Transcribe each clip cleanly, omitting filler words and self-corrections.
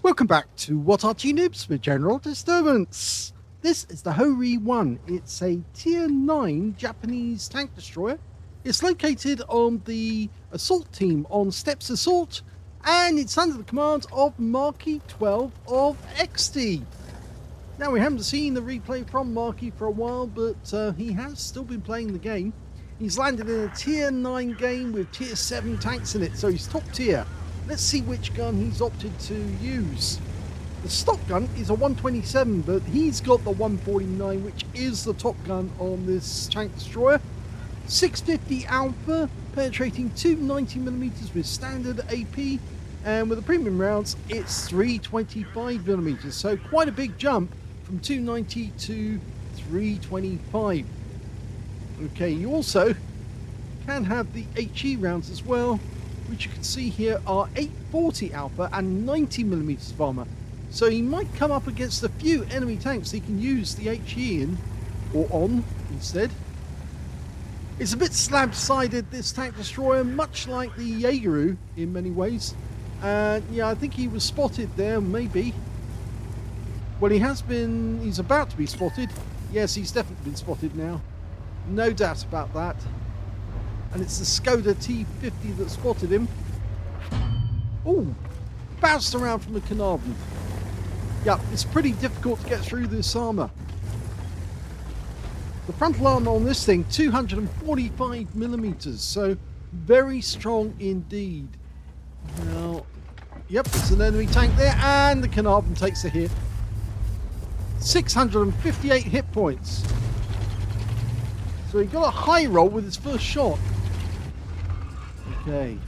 Welcome back to What Arty Noobs for General Disturbance. This is the Hori 1. It's a Tier 9 Japanese tank destroyer. It's located on the assault team on Steps Assault, and it's under the command of marke12 of EXTE. Now, we haven't seen the replay from Marke for a while, but he has still been playing the game. He's landed in a Tier 9 game with Tier 7 tanks in it, so he's top tier. Let's see which gun he's opted to use. The stock gun is a 127, but he's got the 149, which is the top gun on this tank destroyer. 650 alpha, penetrating 290mm with standard AP, and with the premium rounds, it's 325mm. So quite a big jump from 290 to 325. Okay, you also can have the HE rounds as well, which you can see here are 840 alpha and 90mm of armor. So he might come up against a few enemy tanks he can use the HE in, or on instead. It's a bit slab-sided, this tank destroyer, much like the Jaegeru in many ways. And yeah, I think he was spotted there, maybe. Well, he's about to be spotted. Yes, he's definitely been spotted now. No doubt about that. And it's the Skoda T50 that spotted him. Oh, bounced around from the Carnarvon. Yeah, it's pretty difficult to get through this armour. The frontal armour on this thing, 245mm, so very strong indeed. Now, yep, it's an enemy tank there, and the Carnarvon takes a hit. 658 hit points. So he got a high roll with his first shot. Okay.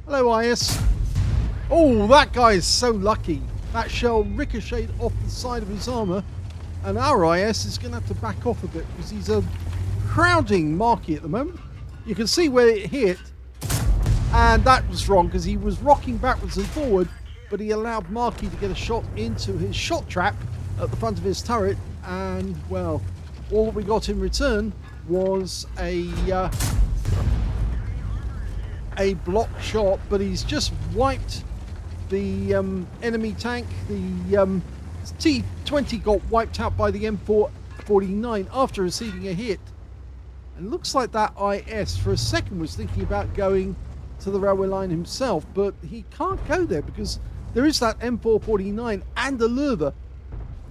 Hello, IS. Oh, that guy is so lucky. That shell ricocheted off the side of his armour, and our IS is going to have to back off a bit because he's crowding Marke at the moment. You can see where it hit, and that was wrong because he was rocking backwards and forward, but he allowed Marke to get a shot into his shot trap at the front of his turret, and well, all that we got in return was a block shot, but he's just wiped the enemy tank. The T20 got wiped out by the M449 after receiving a hit. And looks like that IS for a second was thinking about going to the railway line himself, but he can't go there because there is that M449 and a Lurva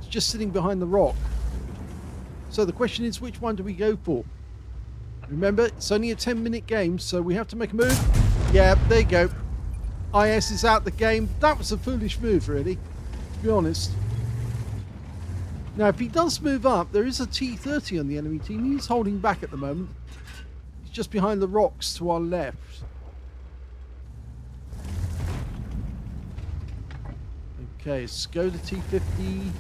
just sitting behind the rock. So the question is, which one do we go for? Remember, it's only a 10-minute game, so we have to make a move. Yeah, there you go. IS is out the game. That was a foolish move, really, to be honest. Now, if he does move up, there is a T30 on the enemy team. He's holding back at the moment. He's just behind the rocks to our left. Okay, Skoda T50.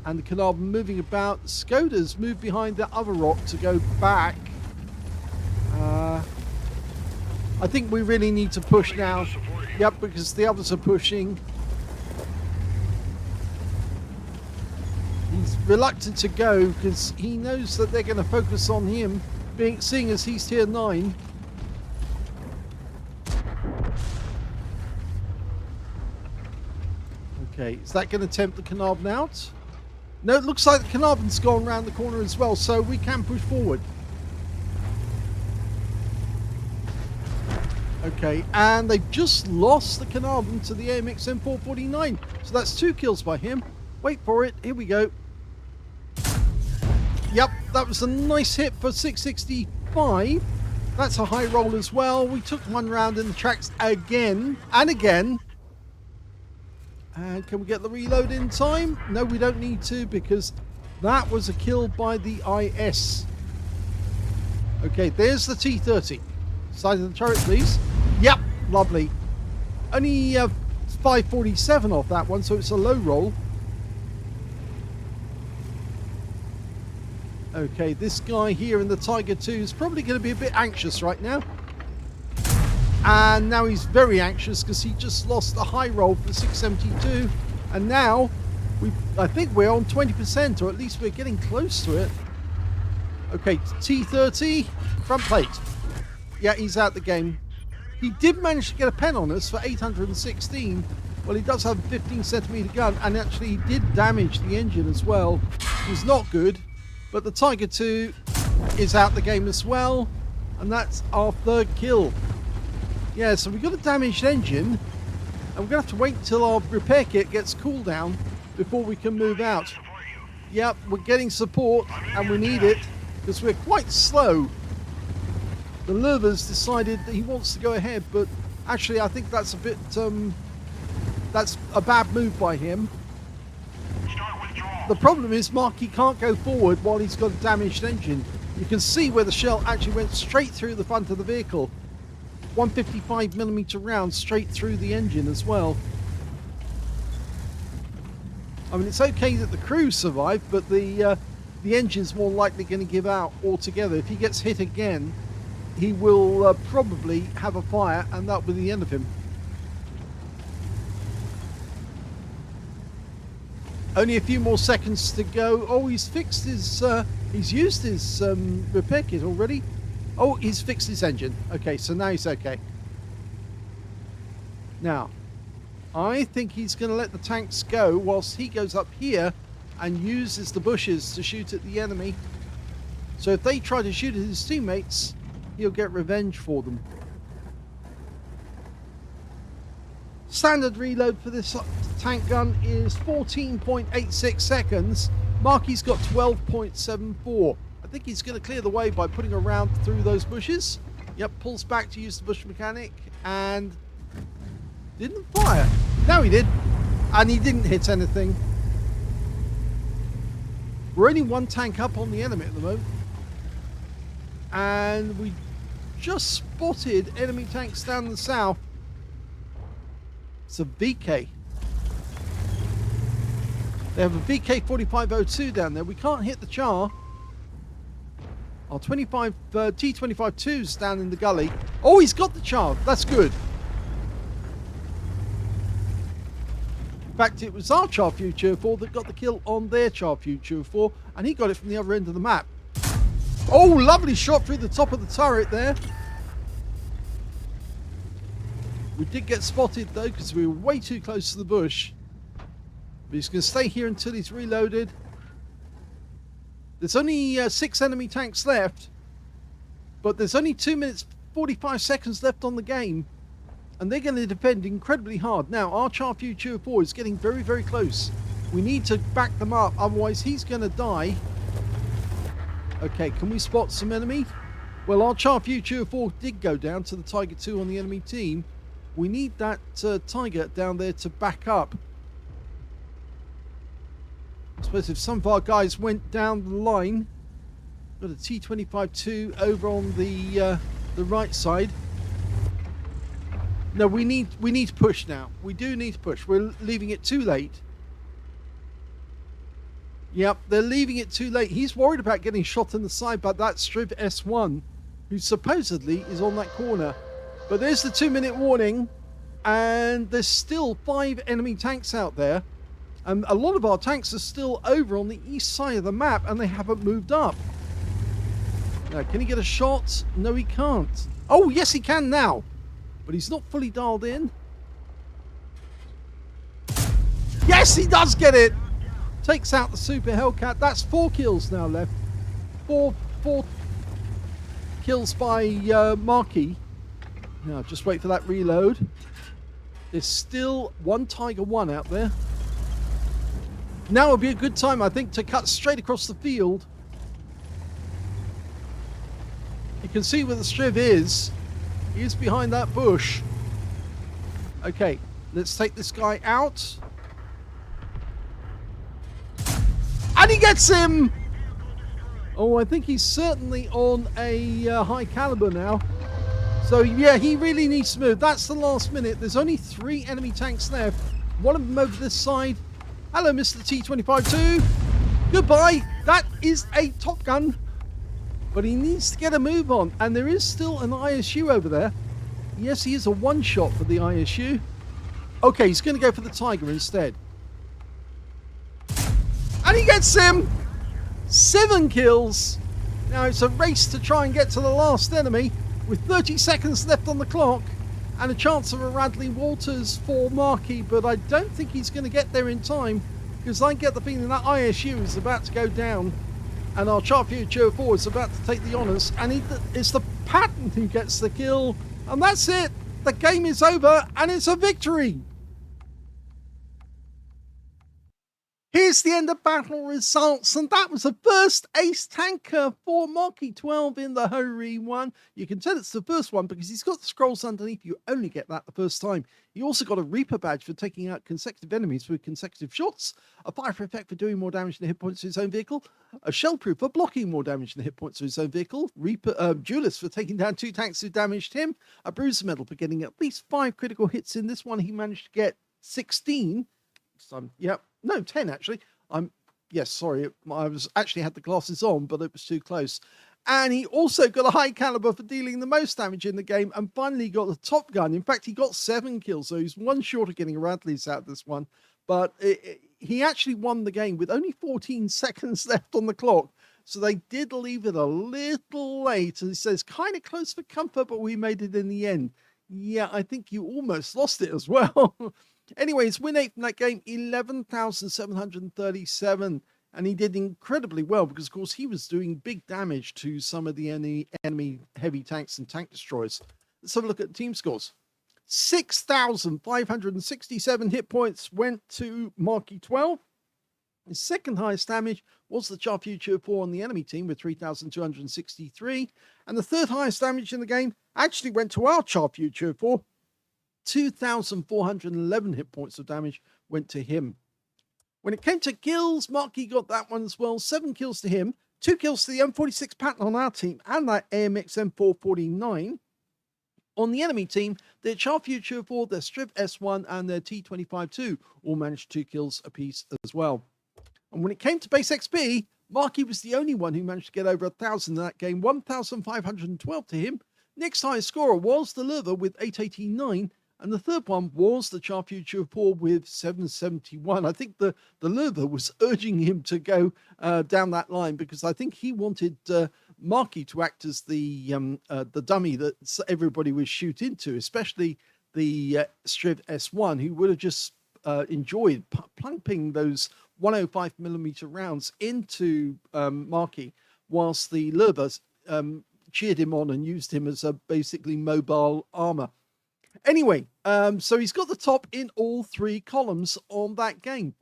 And the Carnarvon moving about. Skoda's moved behind the other rock to go back. I think we really need to push now. Yep, because the others are pushing. He's reluctant to go because he knows that they're going to focus on him, seeing as he's tier 9. Okay, is that going to tempt the Carnarvon out? No, it looks like the Carnarvon's gone around the corner as well, so we can push forward. Okay, and they've just lost the Carnarvon to the AMX M449. So that's 2 kills by him. Wait for it. Here we go. Yep, that was a nice hit for 665. That's a high roll as well. We took one round in the tracks again and again. And can we get the reload in time? No, we don't need to because that was a kill by the IS. Okay, there's the T30. Side of the turret, please. Yep, lovely. Only 547 off that one, so it's a low roll. Okay, this guy here in the Tiger 2 is probably going to be a bit anxious right now. And now he's very anxious because he just lost the high roll for 672. And now, I think we're on 20%, or at least we're getting close to it. Okay, T30, front plate. Yeah, he's out the game. He did manage to get a pen on us for 816, Well, he does have a 15 centimeter gun, and actually he did damage the engine as well. It's not good, but the Tiger 2 is out the game as well, and that's our third kill. Yeah, so we've got a damaged engine, and we're going to have to wait until our repair kit gets cooldown before we can move out. Yep, we're getting support, and we need it, because we're quite slow. The Lurver's decided that he wants to go ahead, but actually I think that's a bit, that's a bad move by him. The problem is Marky can't go forward while he's got a damaged engine. You can see where the shell actually went straight through the front of the vehicle. 155mm round straight through the engine as well. I mean, it's okay that the crew survived, but the engine's more likely going to give out altogether. If he gets hit again, he will probably have a fire, and that will be the end of him. Only a few more seconds to go. Oh, he's fixed his... he's used his repair kit already. Oh, he's fixed his engine. Okay, so now he's okay. Now, I think he's going to let the tanks go whilst he goes up here and uses the bushes to shoot at the enemy. So if they try to shoot at his teammates, he'll get revenge for them. Standard reload for this tank gun is 14.86 seconds. Marky's got 12.74. I think he's going to clear the way by putting a round through those bushes. Yep, pulls back to use the bush mechanic and didn't fire. Now he did, and he didn't hit anything. We're only one tank up on the enemy at the moment, and we just spotted enemy tanks down the south. It's a VK. They have a VK-4502 down there. We can't hit the char. Our T-25-2's down in the gully. Oh, he's got the char. That's good. In fact, it was our Char Future 4 that got the kill on their Char Future 4, and he got it from the other end of the map. Oh, lovely shot through the top of the turret there. We did get spotted though, because we were way too close to the bush. But he's going to stay here until he's reloaded. There's only 6 enemy tanks left, but there's only 2 minutes 45 seconds left on the game, and they're going to defend incredibly hard. Now, our Char Future 4 is getting very, very close. We need to back them up, otherwise he's going to die. Okay, can we spot some enemy? Well, our Char Future 4 did go down to the Tiger 2 on the enemy team. We need that Tiger down there to back up. I suppose if some of our guys went down the line, got a T-25-2 over on the right side. No, we need to push now. We do need to push. We're leaving it too late. Yep, they're leaving it too late. He's worried about getting shot in the side by that Striv S1, who supposedly is on that corner. But there's the 2-minute warning, and there's still 5 enemy tanks out there. And a lot of our tanks are still over on the east side of the map, and they haven't moved up. Now, can he get a shot? No, he can't. Oh, yes, he can now. But he's not fully dialed in. Yes, he does get it. Takes out the Super Hellcat. That's 4 kills now left. Four kills by Marky. Now, just wait for that reload. There's still one Tiger 1 out there. Now would be a good time, I think, to cut straight across the field. You can see where the Striv is. He is behind that bush. Okay, let's take this guy out. And he gets him! Oh, I think he's certainly on a high caliber now. So, yeah, he really needs to move. That's the last minute. There's only 3 enemy tanks left. One of them over this side. Hello, Mr. T-25-2. Goodbye. That is a Top Gun. But he needs to get a move on. And there is still an ISU over there. Yes, he is a one-shot for the ISU. Okay, he's going to go for the Tiger instead. And he gets him! 7 kills. Now it's a race to try and get to the last enemy with 30 seconds left on the clock. and a chance of a Radley Walters for Markey, but I don't think he's going to get there in time, because I get the feeling that ISU is about to go down and our Chart Future 4 is about to take the honours, and it's the Patton who gets the kill, and that's it. The game is over and it's a victory. Here's the end of battle results, and that was the first ace tanker for marke12 in the Ho-Ri 1. You can tell it's the first one because he's got the scrolls underneath. You only get that the first time. He also got a Reaper badge for taking out consecutive enemies with consecutive shots, a fire effect for doing more damage than the hit points of his own vehicle, a shell proof for blocking more damage than the hit points of his own vehicle, Reaper Duelist for taking down 2 tanks who damaged him, a bruiser medal for getting at least 5 critical hits. In this one, he managed to get 16. Yep. No, 10 actually. Yes, sorry, I actually had the glasses on, but it was too close. And he also got a high caliber for dealing the most damage in the game, and finally got the top gun. In fact, he got 7 kills, so he's one short of getting a Radley's out of this one. But he actually won the game with only 14 seconds left on the clock. So they did leave it a little late. And he says, kind of close for comfort, but we made it in the end. Yeah, I think you almost lost it as well. Anyways, win 8 from that game, 11,737. And he did incredibly well because, of course, he was doing big damage to some of the enemy heavy tanks and tank destroyers. Let's have a look at the team scores. 6,567 hit points went to marke12. His second highest damage was the Chart Future 4 on the enemy team with 3,263. And the third highest damage in the game actually went to our Chart Future 4. 2,411 hit points of damage went to him. When it came to kills, Markey got that one as well. 7 kills to him, 2 kills to the M46 Patton on our team and that AMX M449. On the enemy team, their Chart Future 4, their Striv S1 and their T25-2 all managed 2 kills apiece as well. And when it came to base XP, Markey was the only one who managed to get over 1,000 in that game, 1,512 to him. Next highest scorer was the Lurver with 889. And the third one was the Chart Future 4 with 771. I think the Lurver was urging him to go down that line because I think he wanted Markey to act as the dummy that everybody was shoot into, especially the Striv S1, who would have just enjoyed plumping those 105mm rounds into Markey, whilst the Lurver cheered him on and used him as a basically mobile armor. Anyway, so he's got the top in all 3 columns on that game.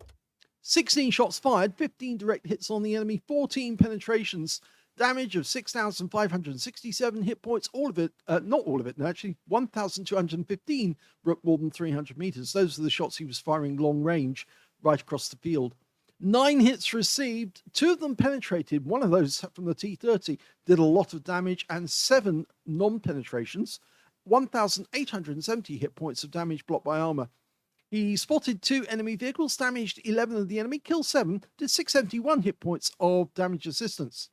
16 shots fired, 15 direct hits on the enemy, 14 penetrations, damage of 6,567 hit points, all of it, not all of it, no, actually 1,215 broke more than 300 meters. Those are the shots he was firing long range right across the field. 9 hits received, 2 of them penetrated, one of those from the T30 did a lot of damage, and 7 non-penetrations. 1,870 hit points of damage blocked by armor. He spotted 2 enemy vehicles, damaged 11 of the enemy, killed 7, did 671 hit points of damage assistance.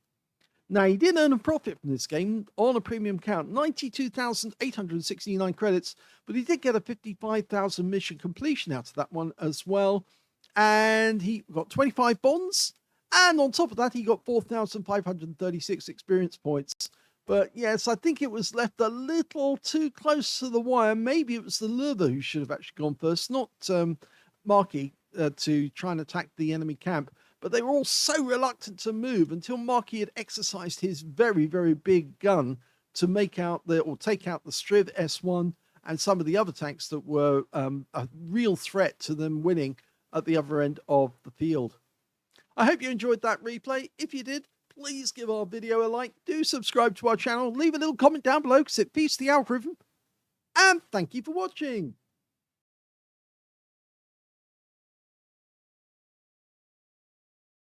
Now, he did earn a profit from this game on a premium count, 92,869 credits, but he did get a 55,000 mission completion out of that one as well. And he got 25 bonds, and on top of that, he got 4,536 experience points. But yes, I think it was left a little too close to the wire. Maybe it was the Lurver who should have actually gone first, not Markey, to try and attack the enemy camp. But they were all so reluctant to move until Markey had exercised his very, very big gun to take out the Striv S1 and some of the other tanks that were a real threat to them winning at the other end of the field. I hope you enjoyed that replay. If you did, please give our video a like, do subscribe to our channel, leave a little comment down below because it feeds the algorithm, and thank you for watching.